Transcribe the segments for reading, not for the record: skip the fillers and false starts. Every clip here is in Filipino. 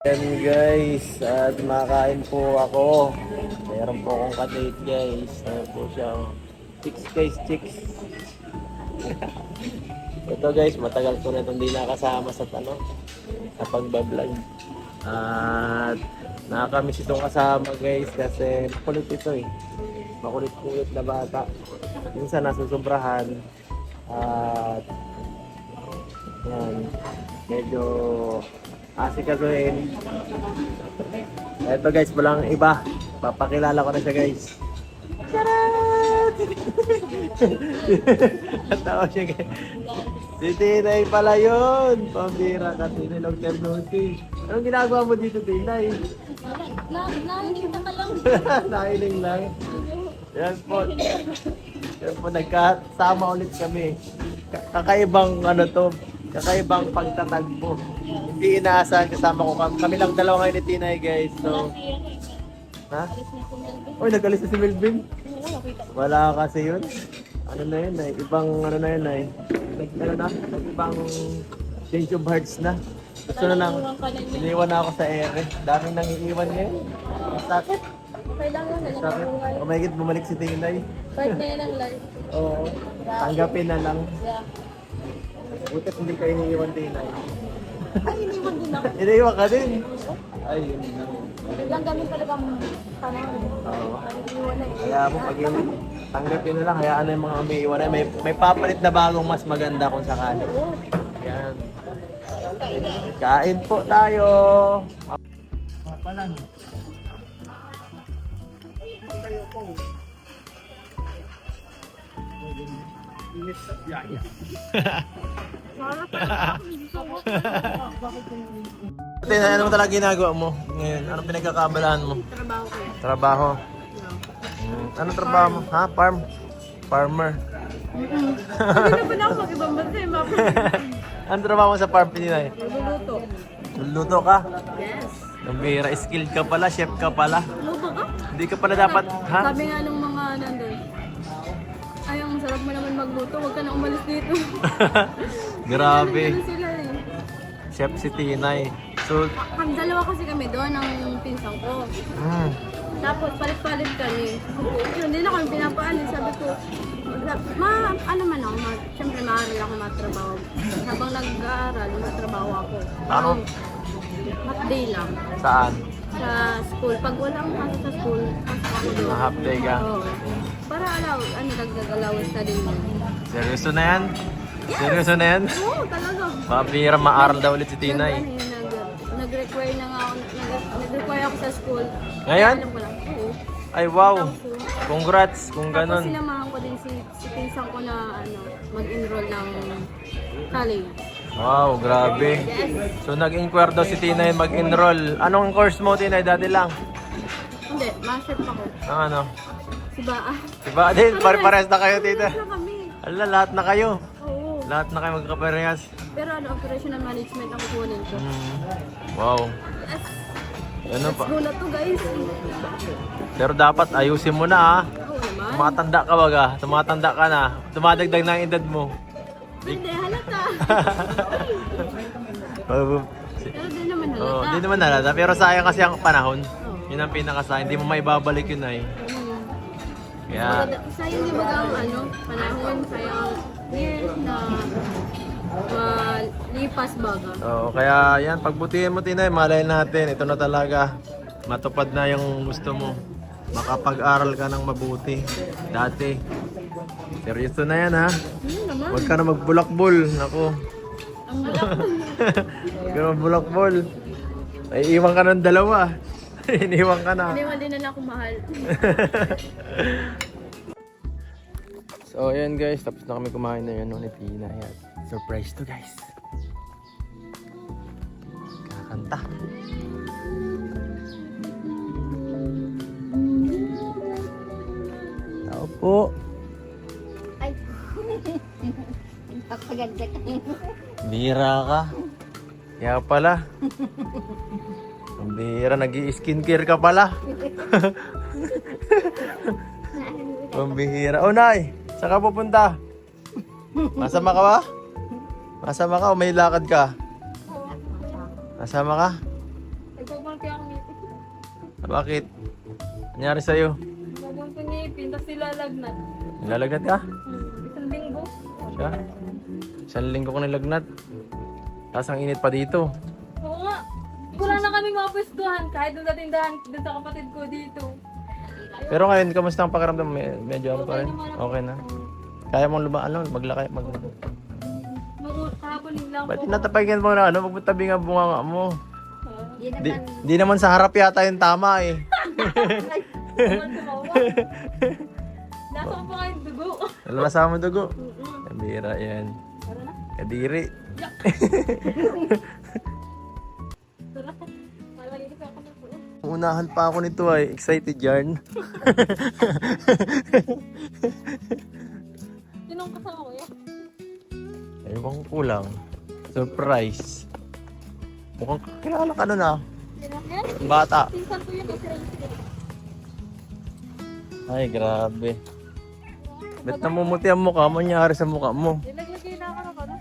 Yan guys, at makain po ako. Meron po akong ka-date guys. Meron po siyang chicks guys, chicks. Ito guys, matagal ko na itong di nakasama sa sa pagbablog. At nakakamiss itong kasama guys kasi makulit ito eh. Makulit-kulit na bata. Minsan nasusobrahan. At yan, medyo asikasuhin. Ito guys, walang iba. Papakilala ko na siya guys. Charot! Natawa siya guys. Si Tinay pala yun. Pambira ka, Tinay. Long term notice. Anong ginagawa mo dito, Tinay? Nahiling ka lang. Nahiling lang. Yan po. Yan po, nagkasama ulit kami. Kakaibang kakaibang pagtatagpo. Hindi inaasahan kasama ko. Kami lang dalawa ngayon ni Tinay guys. So, ha? Uy, nag-alis na si Melvin. Wala kasi yun. Ano na yun ay? Ibang na yun ay? Ibang change of hearts na. Gusto na lang. Iniwan na ako sa ere. Daming nang iiwan ngayon. Sakit. Okay lang yun. Sakit. Umahigit bumalik si Tinay. Part na yan ang life. Oo. Tanggapin na lang. Yeah. Butit hindi ka iniiwan Tinay. Ay, iniwan din ako. Iniiwan ka din. Ay, yun lang. Lang ganun talagang panahon. Oo. Iniwan na eh. Kaya mo pag tanggapin na lang, hayaan na yung mga umiiwan na. May papalit na bagong mas maganda kung sakali. Yan. Kain po tayo. Papalan. Ano mo talaga ginagawa mo ngayon? Anong pinagkakabalaan mo? Trabaho ko. Trabaho? Anong trabaho mo? Ha? Farmer? Hindi na ba na ako mag-ibang bansa eh, ma'am? Anong trabaho mo sa farm, Pinay? Luluto. Luluto ka? Yes. Nambira, skilled ka pala, chef ka pala. Luto ka? Hindi ka pala dapat, ha? Sabi nga nung mga nandun, ay, ang sarap mo naman magluto, huwag ka na umalis dito. Grabe. Ganun sila eh. Chef si Tinay. So, Ang dalawa kasi kami doon, ng pinsang ko. Tapos palit-palit kami. Yun, hindi na kami pinapaanin. Sabi ko, ano man ako, siyempre maaral ako matrabaho. Habang nag-aaral, matrabaho ako. Ano? Half day lang. Saan? Sa school. Pag walang pasok sa school, pasok ako doon. Half day ka? Oo. Para dagdag-allowance na din yun. Seryoso na yan? Seryoso na yan? Oo, talaga. Mapira, maaral daw ulit si Tinay. Nag-require na nga ako, nag-require ako sa school. Ngayon? Alam ko lang. Oo. Ay, wow. Congrats kung Tapos ganun. sinamahan ko din si pinsan ko na mag-enroll ng college. Wow, grabe. Yes. So, nag-inquire daw si Tinay mag-enroll. Anong course mo, Tinay? Dati lang? Hindi, master pa ko. Ang ano? Si Baa. Diba? Din, pare-pares na kayo, Tita. Na kami. Ala, lahat na kayo. Oo. Lahat na kayo magkaparehas. Pero operational management ang kukunin ko. Wow. Yes. Ano Let's pa? go na to guys. Pero dapat ayusin mo na ha. Oo naman. Tumatanda ka baga. Tumatanda ka na. Tumadagdag na ang edad mo. Hindi, halata. Oh, Pero di naman halata. di naman nalala. Pero sayang kasi ang panahon. Oo. Yun ang pinakasayang. Hindi mo maibabalik yun ay. Kaya, Sayang yung bagang panahon, sayang years na malipas baga. kaya yan, pagbutihin mo Tinay, malay natin. Ito na talaga. Matupad na yung gusto mo. Makapag-aral ka ng mabuti. Dati. Seryoso na yan ha. Naman. Huwag ka na magbulakbol. Naku. Ang bulak. Huwag ka na magbulakbol. Ay, iwan ka ng dalawa. Iniwan ka na. Iniwan din na ako mahal. So, ayan guys. Tapos na kami kumain na yun ni Tina. Ayan. Surprise to guys. Kakanta. Tao po. Ay. Pagpaganda ka. Bira ka. Kaya pala. Ang bira, nag-i-skincare ka pala. Pambihira. Oh, Nay! Saan ka pupunta? Masama ka ba? Masama ka o may lakad ka? Masama ka? Bakit? Nangyari sa'yo? Gagawin ko ngipin, tapos nilalagnat. Nilalagnat ka? Isang linggo. Siya? 1 linggo ko nilagnat. Tapos ang init pa dito. Oo nga. Wala na kami mapwestuhan kahit doon sa tindahan, doon sa kapatid ko dito. Pero ngayon, kamusta ang pakiramdam? Medyo ano pa rin? Okay na. Kaya mong maglakay, Kahapon lang Ba't po. tinatapagan mo na magtabi nga bunganga mo? Yan Di naman sa harap yata yung tama eh. Nasa ko pa kayong dugo. Nalasama mo dugo. Kabira yan. Tara na. Kadiri. Tara. Malagay ko ako na po. Unahan pa ako nito ay. Excited yarn. Sinong kasama ko yan? Ewan ko kulang. Surprise. Mukhang kilala ka nun ah. Sinong yan? Bata. Pinsan ko yun kasi Ay, grabe. Ba't namumuti ang mukha mo? Nangyari sa mukha mo? Nilaglagay na ako na pala.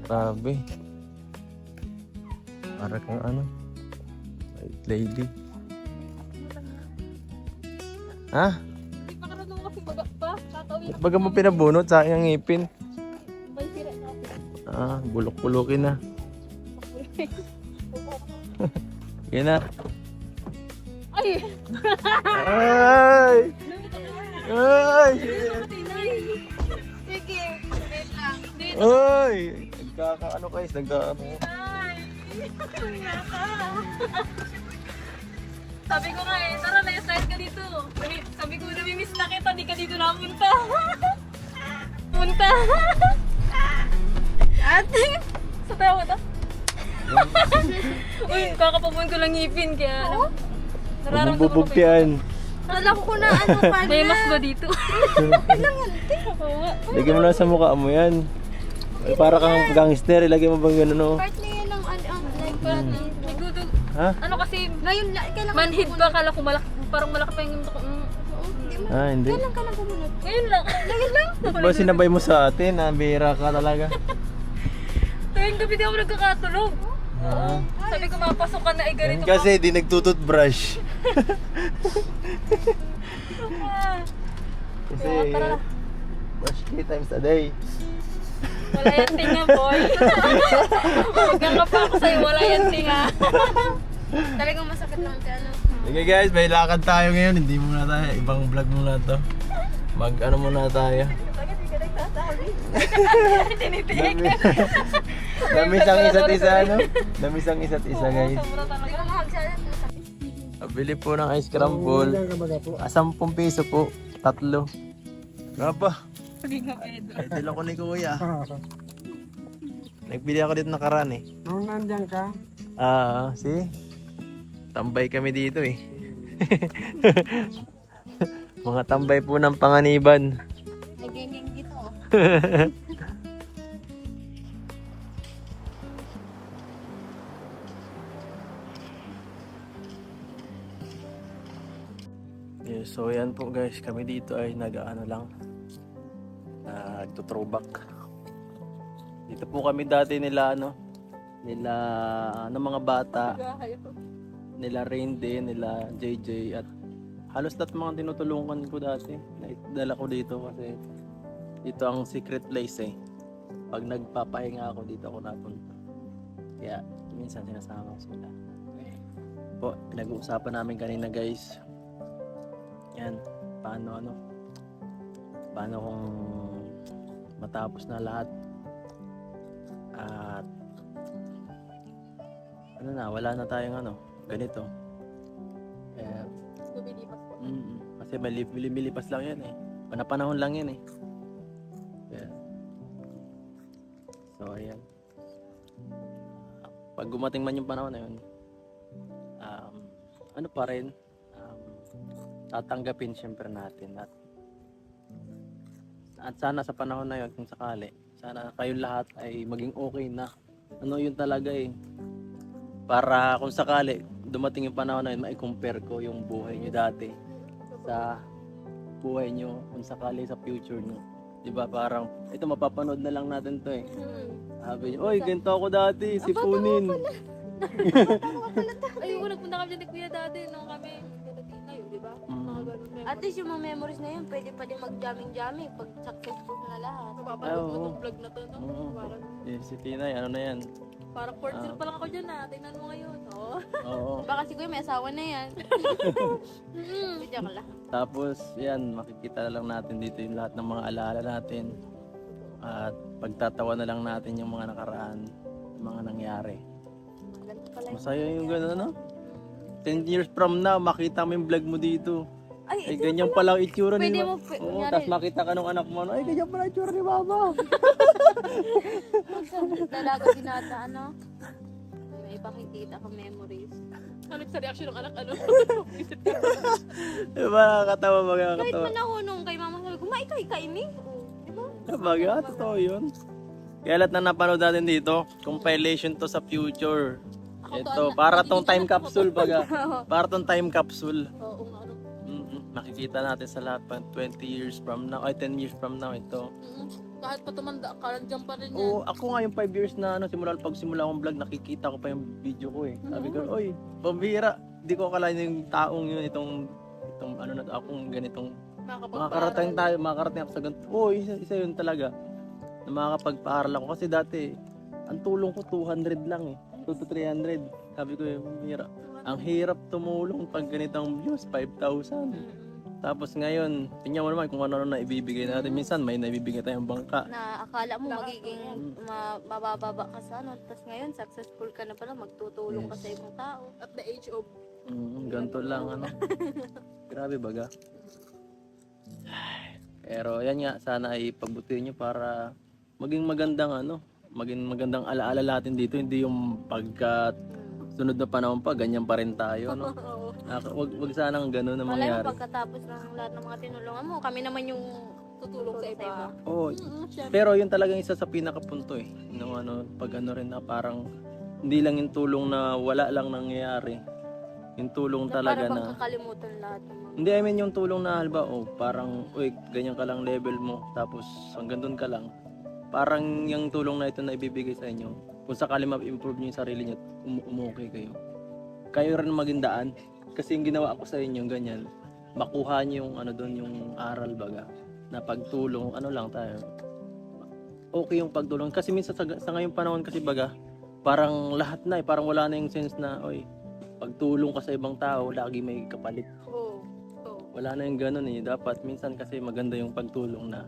Grabe. Para kang ano? White lady. Ha? Hindi pa karunong kasi baga pa. Kakawin Ba't baga mo pinabunot sa aking ngipin? Bay sira na ako. Ah, bulok-bulokin na. Yan na. Ay! Ay! Ay! Sige, wait lang. Dito. Ay! Nagkakaano guys, nagkakaano. Ay! Kaya ka. Sabi ko nga eh, tara na, slide ka dito. Sabi ko, namimiss na kita, di ka dito napunta. Punta. Ate! Sa tawa to? Uy, kakapabon ko lang ngipin, kaya ano. Huwag mong bubugtian. Kala ko na ano pa na. May mas ba dito? Oo nga. Lagyan mo na sa mukha mo yan. Ay, para kang gangster, ilagay mo bang gano'n no? Part na yan ng like parang nagdudug. Ha? Ano kasi, ngayon kailangan manhid ba? Kala ko parang malaki pa yung Ah, hindi. Kailan ka lang pumunod? Ngayon lang. Ngayon lang? Ba't ba sinabay mo sa atin? Ah, bihira ka talaga. Tuwing gabi di ako nagkakatulog. Ah. Sabi ko mapasok ka na ay Yan ganito kasi di nagtututbrush. pa. Kasi Tara na. brush 3 times a day. Wala yan tinga, boy. Magkaka pa ako sa'yo, wala yan tinga. Talagang masakit lang kaya ano. Okay guys, may lakad tayo ngayon. Hindi muna tayo, ibang vlog muna to. Mag ano muna tayo. Bakit di ka nagsasabi? Tinitig. Namis ang isa't isa, no? Namis ang isa't isa guys. Sobra talaga. Mahagsalat. Bili po ng ice crumble. 10 piso po. 3. Nga ba? Sabi nga, Pedro. Idol ako ni Kuya. Nagbili ako dito nakaraan eh. Nung nandyan ka, See? Tambay kami dito eh. Mga tambay po ng Panganiban. Naginging dito. Yes, so yan po guys, kami dito ay nag-ano lang. Nagto-throwback. Dito po kami dati nila mga bata, nila Rain din, nila JJ at halos lahat mga tinutulungan ko dati. Naitdala ko dito kasi dito ang secret place eh. Pag nagpapahinga ako dito ako napunta. Kaya minsan sinasama ko sila. Po, pinag-uusapan namin kanina guys. Yan, paano kung matapos na lahat at wala na tayong ganito. Lumilipas po. Kasi malilipas lang yan eh. Panapanahon lang yan eh. Yeah. So ayan. Pag gumating man yung panahon na yun, ano pa rin, tatanggapin syempre natin at sana sa panahon na yun kung sakali, sana kayong lahat ay maging okay na. Ano yun talaga eh. Para kung sakali dumating yung panahon na yun, mai-compare ko yung buhay nyo dati sa buhay nyo kung sakali sa future nyo. Diba parang, ito mapapanood na lang natin to eh. Sabi nyo, oy ganito ako dati, sipunin. Ayoko, nagpunta kami dyan ni Kuya dati nung kami tayo, di ba? Mga ganun memories. At least yung mga memories na yun, pwede pa din mag-jamming-jamming pag successful na lahat. Mapapanood mo oo. tong vlog na to, no? Parang, Si Tinay, ano na yan? parang fourth year pa lang ako dyan, tingnan mo ngayon. Oo. Oo. Baka si Kuya may asawa na yan. Joke lang. Tapos, yan, makikita na lang natin dito yung lahat ng mga alaala natin. At pagtatawa na lang natin yung mga nakaraan, yung mga nangyari. Ganito pala yun. Masaya yung gano'n, no? 10 years from now, makita mo yung vlog mo dito. Ay, Ay, ganyan pala ang itsura ni Pwede Mama. mo, Oo, kunyari- tapos makita ka nung anak mo, ay, ganyan pala ang itsura ni Mama. dalaga dinata, ano? May ipakikita ka memories. Ano sa reaction ng anak, ano? Diba, nakakatawa, Kahit magkakatawa. man ako nung kay mama sabi ko, maikay mi. Diba? Diba, totoo yun. Kaya lahat na napanood natin dito, compilation to sa future. Ito, para tong time capsule baga. Para tong time capsule. Oo, ano. Makikita natin sa lahat pang 20 years from now, ay 10 years from now ito. Kahit pa tumanda ka, nandiyan pa rin yan. Oo, ako nga yung 5 years na pagsimula kong vlog, nakikita ko pa yung video ko eh. Sabi ko, oy, pambihira. Di ko akalain yung taong yun, itong ano na to, akong ganitong makakarating tayo, makakarating ako sa ganito. Oo, isa yun talaga. Na makakapagpaaral ako kasi dati, ang tulong ko 200 lang eh. 2 to 300. Sabi ko, ang hirap tumulong pag ganitong views, 5,000. Tapos ngayon, tingnan mo naman kung ano na ibibigay natin. Minsan may naibibigay tayong bangka. Na akala mo magiging mabababa ka sa ano. Tapos ngayon, successful ka na pala, magtutulong ka sa ibang tao. At the age of, Ganito lang ano. Grabe baga. Pero yan nga, sana ay pagbutihin nyo para maging magandang alaala natin dito. Hindi yung pagkat sunod na panahon pa, ganyan pa rin tayo, no? Wag sanang gano'n na Malay mo mangyari. pagkatapos ng lahat ng mga tinulungan mo, kami naman yung tutulong sa iba. Oo. Pero yun talagang isa sa pinakapunto eh. Nung pag rin na parang hindi lang yung tulong na wala lang nangyayari. Yung tulong talaga para na bang kakalimutan lahat ng mga hindi, I mean yung tulong na halba, parang, uy, ganyan ka lang level mo, tapos hanggang doon ka lang. Parang yung tulong na ito na ibibigay sa inyo, kung sakali ma-improve nyo yung sarili nyo, umukay kayo. Kayo rin maging daan, kasi yung ginawa ko sa inyo, ganyan, makuha nyo yung doon, yung aral baga, na pagtulong, lang tayo. Okay yung pagtulong, kasi minsan sa ngayong panahon kasi baga, parang lahat na parang wala na yung sense na, oy, pagtulong ka sa ibang tao, lagi may kapalit. Wala na yung ganun eh. Dapat minsan kasi maganda yung pagtulong na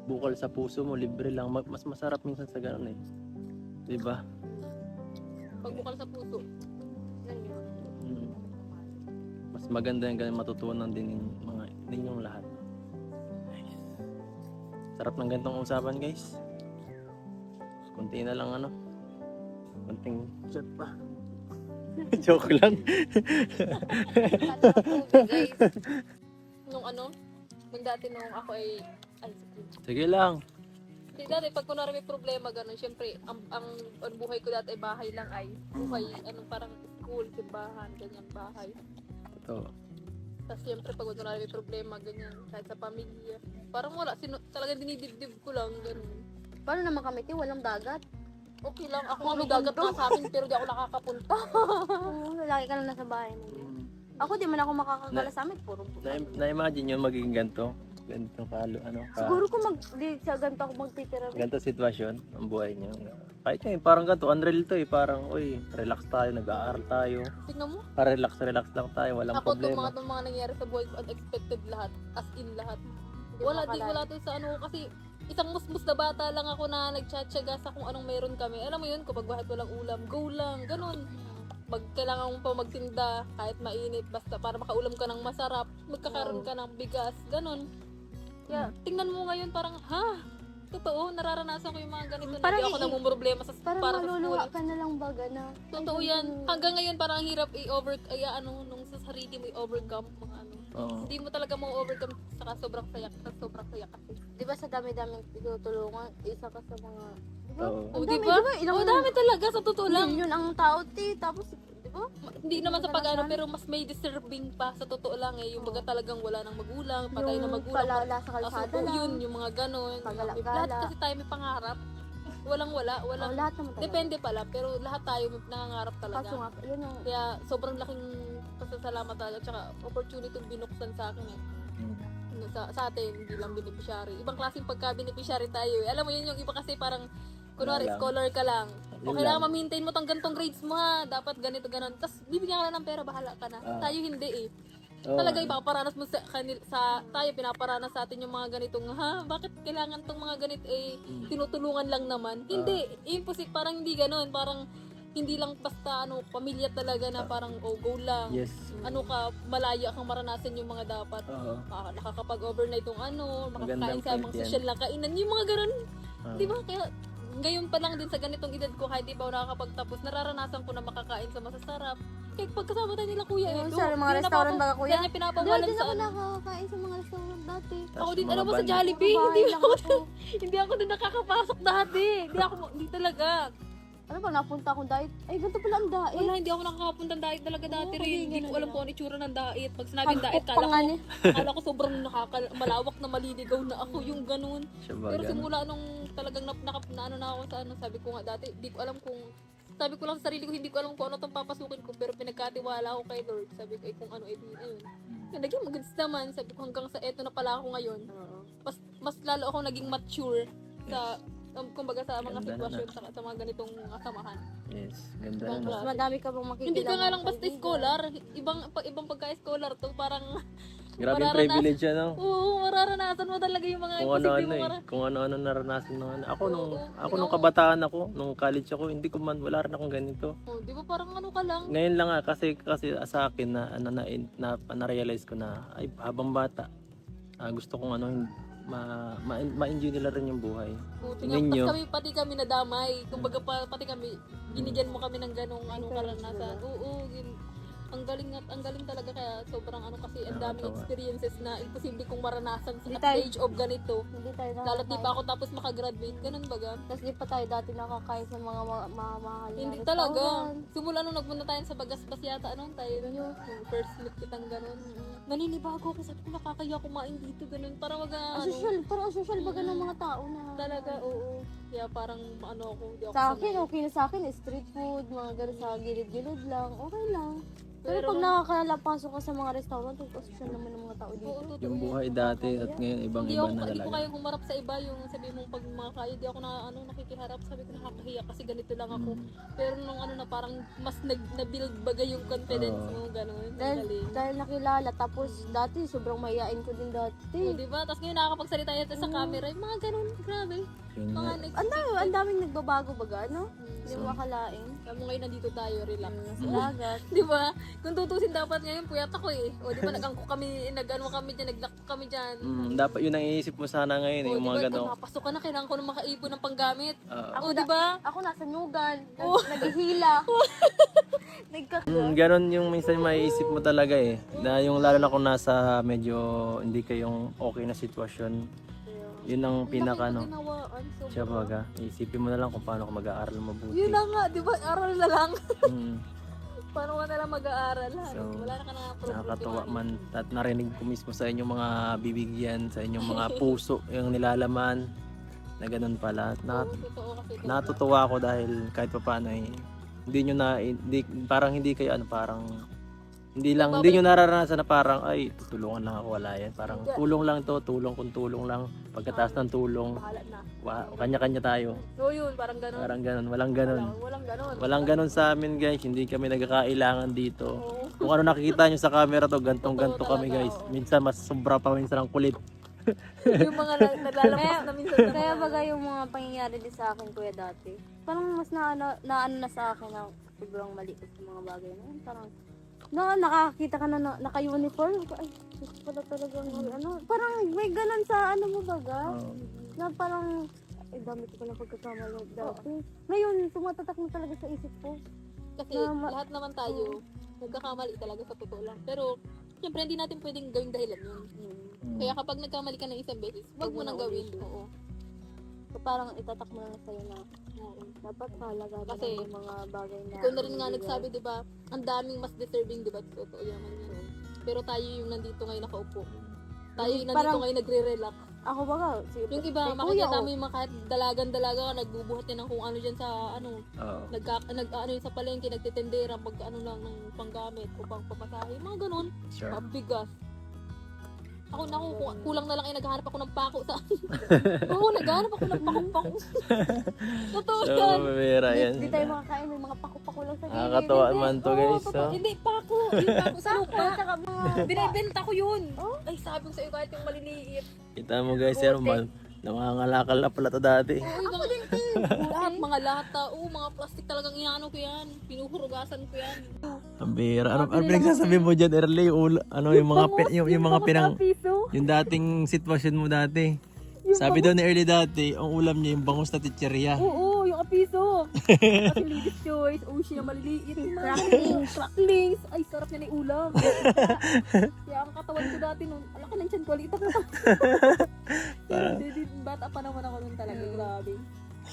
bukal sa puso mo, libre lang. Mas masarap minsan sa ganun eh. Diba? Pagbukal sa puso. Mas maganda yung ganun, matutunan din yung yung lahat. Nice. Sarap ng ganitong usapan guys. Kunti na lang kunting chat pa. Joke lang. guys. Nung dati nung ako ay Sige lang. dati pag kunwari may problema gano'n, syempre ang buhay ko dati ay bahay lang ay buhay parang school, simbahan, ganyan bahay. Ito. Tapos syempre pag kunwari may problema ganyan kahit sa pamilya, parang wala talagang dinidibdib ko lang gano'n. Paano naman kami, walang dagat? Okay lang, ako nga may dagat na sa akin pero di ako nakakapunta. Oo, lagi ka lang nasa bahay mo. Ako di man ako makakagala sa amin, puro Na-imagine yun magiging ganito. Ganito Siguro kung sa ganito ako magtitira. ganito sitwasyon ang buhay niyo. Kahit ngayon, parang ganito, unreal to eh. Parang, uy, relax tayo, nag-aaral tayo. Tingnan mo, Relax lang tayo, walang ako problema. itong mga nangyayari sa buhay ko, unexpected lahat, as in lahat. Hindi Wala makakalain. to sa kasi isang musmus na bata lang ako na nagtsatsaga sa kung anong meron kami. Alam mo yun, kapag bakit walang ulam, go lang, ganun. Kailangan mo pa magtinda kahit mainit, basta para makaulam ka ng masarap, magkakaroon ka ng bigas, ganun. Kaya tingnan mo ngayon parang, totoo, nararanasan ko yung mga ganito. Parang Hindi ako namumroblema sa Parang para sa maluluha school. ka na lang baga na. Totoo yan. Hanggang ngayon parang ang hirap nung sa sarili mo i-overcome mga Oo. Hindi mo talaga ma-overcome saka sobrang saya kasi. Di ba sa dami-daming tinutulungan, isa ka sa mga... Di ba? Oo. O, Ang di dami, ba? di ba? Ilang Dami talaga sa totoo lang. million ang tao, tapos, di ba? Hindi naman sa pag pero mas may deserving pa sa totoo lang eh. Yung baga talagang wala nang magulang, patay na Yung magulang. palala sa kalsada lang. Yun, yung mga ganon. Pagalak-galak. Lahat kasi tayo may pangarap. Walang Lahat naman talaga. depende pala, pero lahat tayo may nangangarap talaga. Kaso nga, yun ang... Kaya sobrang laking pasasalamat talaga, tsaka opportunity yung binuksan sa akin eh. Sa atin, hindi lang beneficiary. Ibang klaseng pagka-beneficiary tayo eh. Alam mo yun, yung iba kasi parang, kunwari, Wala lang. scholar ka lang. Yun Okay lang, lang. ma-maintain mo tong gantong grades mo ha. Dapat ganito, ganon. Tapos, bibigyan ka lang ng pera, bahala ka na. Tayo hindi eh. Oo. Talaga ipaparanas mo tayo, pinaparanas sa atin yung mga ganitong, bakit kailangan tong mga ganit eh, tinutulungan lang naman. Hindi, imposible, parang hindi ganon. Parang, hindi lang basta pamilya talaga na parang go lang. Yes. Malaya kang maranasan yung mga dapat. Oo. Nakakapag-overnight yung makakain Magandang sa mga point yan. social na kainan, yung mga ganun. Oo. Di ba? Kaya ngayon pa lang din sa ganitong edad ko, kahit di pa ako nakakapagtapos, nararanasan ko na makakain sa masasarap. Kaya pagkasama tayo nila kuya, Yung ito. sa mga restaurant ba, kuya? Yan yung Hindi pinapawalan din sa ako nakakain sa mga restaurant dati. Ako din, Tapos alam mo mga sa ban- Jollibee, Bahay lang ako. hindi ako din nakakapasok dati. Hindi talaga. Ano ba, napunta akong diet? Ay, ganito pala ang diet. Wala, hindi ako nakakapunta ng diet talaga dati rin. Hindi ko alam kung ano itsura ng diet. Pag sinabing Hagpok diet, pa nga niya. kala ko sobrang malawak na maliligaw na ako yung ganun. Siya Pero ganun. simula nung talagang na ako sa sabi ko nga dati, di ko alam kung, sabi ko lang sa sarili ko, hindi ko alam kung ano itong papasukin ko, pero pinagkatiwala ako kay Lord. Sabi ko, kung ano, ayun. Kaya naging maganda naman, sabi ko hanggang sa eto na pala ako ngayon. Mas lalo ako naging mature sa, kumbaga sa mga Ganda sitwasyon, sa mga ganitong samahan. Yes. Ganda Ibang na. klase. Madami ka bang makikilala. Hindi ka nga lang ng basta kaibigan. scholar, ibang pagka-scholar to, parang, Grabe yung mararanasan- privilege ano. oo, mararanasan mo talaga yung mga Kung imposible ano-ano mo Kung ano-ano naranasan ng ano. Ako nung Oo. kabataan ako, nung college ako, hindi ko man, wala rin akong ganito. Oh, di ba parang ano ka lang? Ngayon lang kasi sa akin na-realize ko na ay habang bata gusto kong ma-enjoy nila rin yung buhay. Buti nga, Ninyo. pati kami nadamay. Kumbaga pati kami, binigyan mo kami ng ganong karanasan. Oo, ang galing talaga, kaya sobrang kasi ang daming Nakakatawa. experiences na imposible kong maranasan Hindi at tayo- age of ganito. Hindi tayo Lalo di nakakain. pa ako tapos makagraduate, ganun baga. Tapos di pa tayo dati nakakain sa mga mahal na Hindi restaurant. talaga. Simula nung nagpunta tayo sa Bagaspas yata, tayo yung first meet kitang ganun. Naninibago ako, sabi ko nakakaya kumain dito, ganun. Para Parang social baga ng mga tao na. talaga, oo. Kaya parang ako, di ako Sa akin, sanay. okay na sa akin, street food, mga ganun sa gilid-gilid lang, okay lang. Pero Pero- pag nakakapasok ka sa mga restaurant, social naman ng mga tao dito. Oo, totoo Yung yan. buhay dati at ngayon Hindi ibang-iba na hindi ko talaga. kaya humarap sa iba, yung sabi mong pag mga kaya, di ako nakikiharap, sabi ko nakakahiya kasi ganito lang ako. Pero nung na parang mas na-build bagay yung confidence mo, gano'n. Dahil nakilala, tapos dati sobrang mayayain ko din dati. Di ba? Tapos ngayon nakakapagsalita yan sa camera, yung mga ganun, grabe. Yun Mga nga. next Ang daming nagbabago baga, no? Hindi mo akalain. Kaya ngayon nandito tayo, relax. Sa dagat. Di ba? Kung tutusin dapat ngayon, puyat ako eh. O di ba nag-angko kami, kami dyan, naglak kami dyan. Dapat yun ang iisip mo sana ngayon, O yung di mga ba, gano'n. kung napasok ka na, kailangan ko na makaipon ng panggamit. Oo. O di ba? Ako nasa nugan, naghihila. Ganon yung minsan maiisip mo talaga eh. Na yung lalo na kung nasa medyo hindi kayong okay na sitwasyon. Yun ang pinaka Ginawaan, so, siya baga. Isipin mo na lang kung paano ka mag-aaral mabuti. yun na nga, di ba? Aral na lang. Mm, Paano ka na lang mag-aaral? So, Wala na ka na nakakatuwa man at narinig ko mismo sa inyong mga bibigyan, sa inyong mga puso, yung nilalaman na ganun pala. Totoo kasi. Natutuwa ako dahil kahit pa paano eh, parang hindi kayo parang hindi nyo nararanasan na parang ay tutulungan lang ako, wala yan. Parang tulong lang to, tulong kung tulong lang. Pagkataas ng tulong, Bahala na. kanya-kanya tayo. So yun, parang ganun. Parang ganun, walang ganun. Walang ganun. Walang ganun sa amin guys, hindi kami nagkakailangan dito. Oo. Kung ano nakikita nyo sa camera to, gantong-ganto Totoo kami talaga, guys. oo. Minsan mas sobra pa minsan ang kulit. Yung mga naglalampas na minsan na Kaya baga yung mga pangyayari din sa akin kuya dati, parang mas naano na sa akin na sobrang mali ko sa mga bagay na yun. Parang nakakita ka na naka-uniform. Ay, gusto pala talagang parang may ganun sa mo baga. Na parang, dami ko pala pagkakamali dati. Ngayon, tumatatak mo talaga sa isip ko. Kasi lahat naman tayo, nagkakamali talaga sa totoo lang. Pero, syempre hindi natin pwedeng gawing dahilan yun. Kaya kapag nagkamali ka ng isang beses, wag mo nang gawin. Oo. So, parang itatak mo lang sa'yo na dapat mahalaga Kasi, yung mga bagay na ikaw na rin nga nagsabi, di ba? Ang daming mas deserving, di ba? Totoo yaman yun. Pero tayo yung nandito ngayon nakaupo. Tayo yung nandito Parang- ngayon nagre-relax. Ako baga, Yung iba, kay makikita kuya, mo yung mga kahit dalagan-dalaga ka, nagbubuhat yan ng kung ano dyan sa ano, Oo. ano yun sa palengke, nagtitendera, mag ano lang ng panggamit o pang pamasahe, mga ganun, Sure. mabigas. Ako kulang na lang ay naghahanap ako ng pako sa Oo, naghahanap ako ng pako-pako. Totoo So, yan. pabira yan. Di tayo makakain ng mga pako-pako lang sa gilid. Nakakatawa naman to Oo, guys. totoo. So, Hindi, pako. Yung pako sa lupa. Saka mga... Binibenta ko yun. Ay, sabi ko sa'yo kahit yung maliliit. kita mo guys, yan, nangangalakal na pala to dati. Ako din, lahat, mga lata. Oo, mga plastic talagang inaano ko yan. Pinuhurugasan ko yan. Ang bira. Ano pinagsasabi mo dyan, early? Yung mga, yung mga pinang, yung dating sitwasyon mo dati. Sabi daw ni Early dati, ang ulam niya yung bangus na titserya. Oo, yung apiso. Kasi Lady's Choice, Oshi na maliliit. Cracklings. Ay, sarap niya na yung ulam. Kaya ang katawan ko dati nun, alaki ng tiyan ko, liit ako. Bata pa naman ako nun talaga, grabe.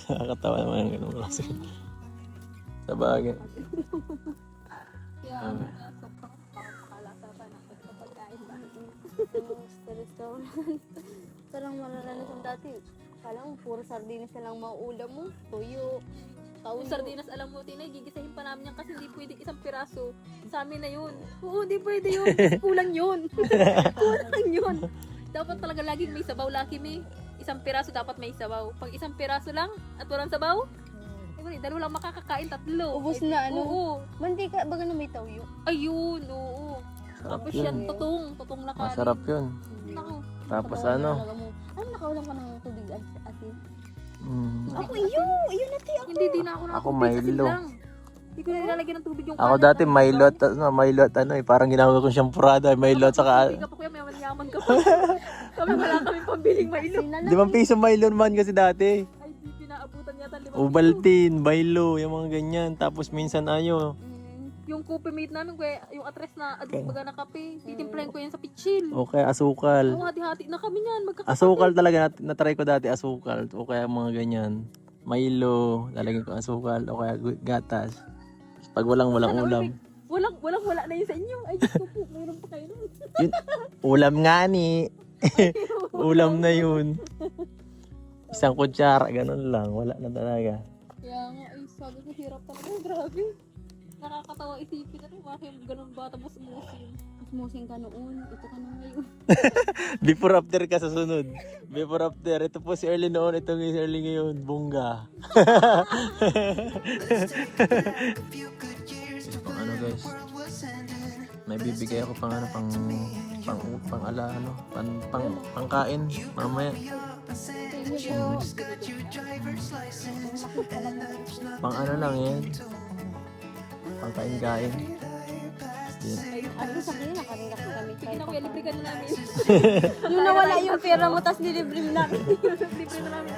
Nakakatawa naman yung ganun kasi. Sa bagay. Kaya, sobrang pakakalasa pa na pagkain ba? Sa restaurant. Parang maranasan dati. Kala mo, puro sardinas na lang mauulam mo. Tuyo. Yung sardinas, alam mo, Tinay, gigisahin pa namin yan kasi hindi pwede isang piraso. Sa amin na yun. Oo, hindi pwede yun. Kulang yun. Kulang yun. Dapat talaga laging may sabaw, Lucky Me. Isang piraso dapat may sabaw. Pag isang piraso lang at walang sabaw, dalawa lang makakakain, tatlo. Ubus na ano. Oo. Mantika, baga na may tawyo. Ayun, oo. Sarap Tapos yun. yan, tutong na kanin. Masarap yun. Naku. Tapos Talaga ano? mo. Ano, nakaulam ka ng tubig asin? Ako, Iyo na ti ako. Hindi, di na ako Ako, nakatubig, asin Milo. lang. Hindi ko na nilalagyan ng tubig yung Ako kanin. dati Milo at ano eh, parang ginagawa ko siyang purada, Milo at saka, Tubig ka pa kuya, mayaman ka pa. Kami wala kami pambiling Milo. 5 piso Milo naman kasi dati. Ay, di pinaabutan yata 5 Ubaltin, Milo, yung mga ganyan. Tapos minsan ayo. Yung coffee mate namin, kuya, yung atres na adus baga na kape, titimplahin ko yan sa pitchil. O kaya asukal. Oo, hati-hati na kami niyan, Asukal talaga, natry ko dati asukal. O kaya mga ganyan. Milo, lalagyan ko asukal. O kaya gatas. Pag walang ulam. Wala na yun sa inyo. Ay, Diyos ko po, mayroon pa kayo nun. Yun, ulam nga ni. Ulam na yun. Isang kutsara, ganun lang. Wala na talaga. Kaya nga, ay, sabi ko, hirap talaga. Grabe. Nakakatawa isipin na rin, bakit ganun bata mas umusin. Musing ka noon, ito ka na ngayon. Before after ka sa sunod. Before after. Ito po si Early noon. Ito si Early ngayon. Bongga. Pang ano guys. May bibigay ako pang ano pang ala ano pangkain mamaya. Pang ano lang yan. Pangkain-kain. Yan. Ano sa kanila, nakarila ko kami. Sige na kuya, libre ka na namin. Yung nawala yung pera mo, tas nilibre mo namin. Libre na namin.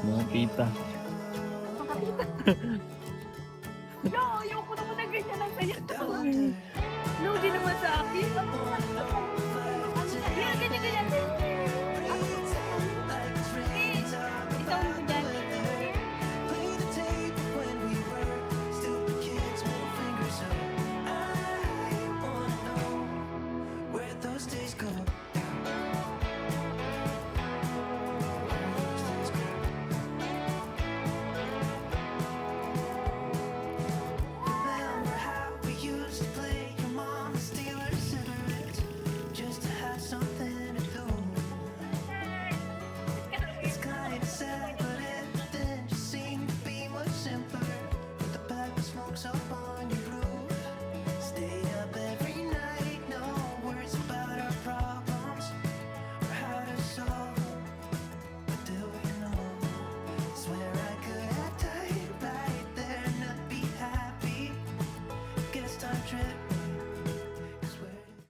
Mga pita. No, ayoko naman na ganyan ang saya. No, di naman sa akin. Yan, ganyan. Ikaw mo dyan. Smoke's up on you.